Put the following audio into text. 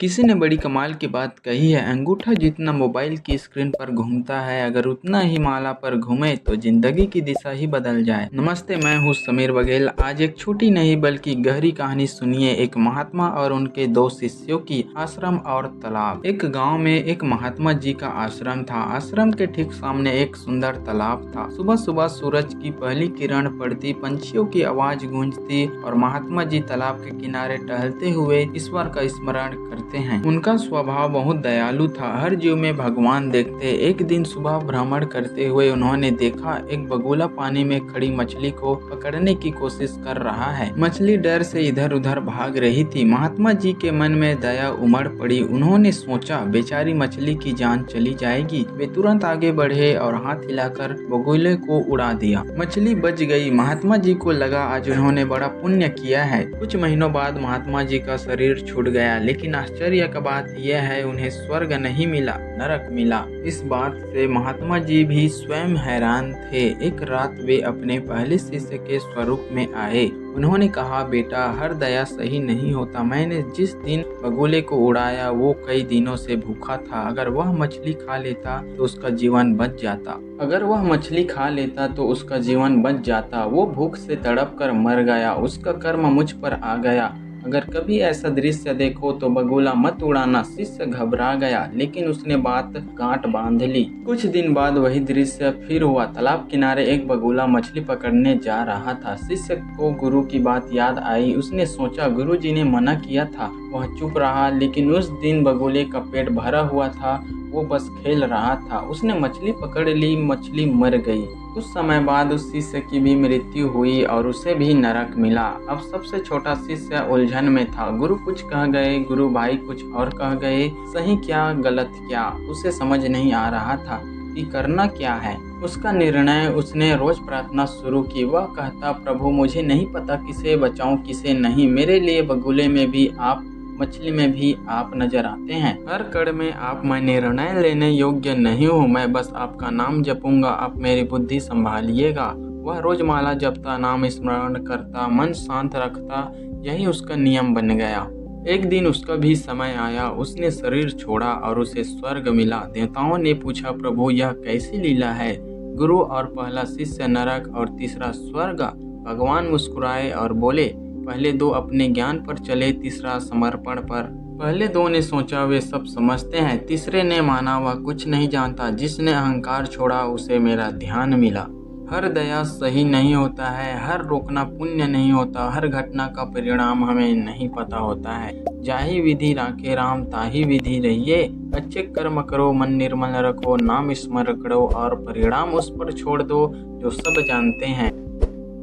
किसी ने बड़ी कमाल की बात कही है, अंगूठा जितना मोबाइल की स्क्रीन पर घूमता है, अगर उतना ही माला पर घूमे तो जिंदगी की दिशा ही बदल जाए। नमस्ते, मैं हूँ समीर बघेल। आज एक छोटी नहीं बल्कि गहरी कहानी सुनिए, एक महात्मा और उनके दो शिष्यों की, आश्रम और तालाब। एक गांव में एक महात्मा जी का आश्रम था। आश्रम के ठीक सामने एक सुंदर तालाब था। सुबह सुबह सूरज की पहली किरण पड़ती, पंछियों की आवाज गूंजती और महात्मा जी तालाब के किनारे टहलते हुए ईश्वर का स्मरण करते हैं। उनका स्वभाव बहुत दयालु था, हर जीव में भगवान देखते। एक दिन सुबह भ्रमण करते हुए उन्होंने देखा एक बगुला पानी में खड़ी मछली को पकड़ने की कोशिश कर रहा है। मछली डर से इधर उधर भाग रही थी। महात्मा जी के मन में दया उमड़ पड़ी। उन्होंने सोचा बेचारी मछली की जान चली जाएगी। वे तुरंत आगे बढ़े और हाथ हिलाकर बगुले को उड़ा दिया। मछली बच गई। महात्मा जी को लगा आज उन्होंने बड़ा पुण्य किया है। कुछ महीनों बाद महात्मा जी का शरीर छूट गया, लेकिन आश्चर्य का बात यह है उन्हें स्वर्ग नहीं मिला, नरक मिला। इस बात से महात्मा जी भी स्वयं हैरान थे। एक रात वे अपने पहले शिष्य के स्वरूप में आए। उन्होंने कहा, बेटा, हर दया सही नहीं होता। मैंने जिस दिन बगुले को उड़ाया वो कई दिनों से भूखा था। अगर वह मछली खा लेता तो उसका जीवन बच जाता। वो भूख से तड़प कर मर गया। उसका कर्म मुझ पर आ गया। अगर कभी ऐसा दृश्य देखो तो बगुला मत उड़ाना। शिष्य घबरा गया, लेकिन उसने बात गांठ बांध ली। कुछ दिन बाद वही दृश्य फिर हुआ। तालाब किनारे एक बगुला मछली पकड़ने जा रहा था। शिष्य को गुरु की बात याद आई। उसने सोचा गुरु जी ने मना किया था। वह चुप रहा, लेकिन उस दिन बगुले का पेट भरा हुआ था। वो बस खेल रहा था। उसने मछली पकड़ ली, मछली मर गई। कुछ समय बाद उस शिष्य की भी मृत्यु हुई और उसे भी नरक मिला। अब सबसे छोटा शिष्य उलझन में था। गुरु कुछ कह गए, गुरु भाई कुछ और कह गए। सही क्या गलत क्या उसे समझ नहीं आ रहा था कि करना क्या है। उसका निर्णय, उसने रोज प्रार्थना शुरू की। वह कहता, प्रभु मुझे नहीं पता किसे बचाऊं किसे नहीं। मेरे लिए बगुले में भी आप, मछली में भी आप नजर आते हैं। हर कड़ में आप। मैं निर्णय लेने योग्य नहीं हूँ। मैं बस आपका नाम जपूंगा, आप मेरी बुद्धि संभालिएगा। वह रोज माला जपता, नाम स्मरण करता, मन शांत रखता। यही उसका नियम बन गया। एक दिन उसका भी समय आया। उसने शरीर छोड़ा और उसे स्वर्ग मिला। देवताओं ने पूछा, प्रभु यह कैसी लीला है? गुरु और पहला शिष्य नरक और तीसरा स्वर्ग। भगवान मुस्कुराए और बोले, पहले दो अपने ज्ञान पर चले, तीसरा समर्पण पर। पहले दो ने सोचा वे सब समझते हैं। तीसरे ने माना वह कुछ नहीं जानता। जिसने अहंकार छोड़ा उसे मेरा ध्यान मिला। हर दया सही नहीं होता है, हर रोकना पुण्य नहीं होता, हर घटना का परिणाम हमें नहीं पता होता है। जाहि विधि राखे राम ताहि विधि रहिए। अच्छे कर्म करो, मन निर्मल रखो, नाम स्मरण करो और परिणाम उस पर छोड़ दो जो सब जानते हैं।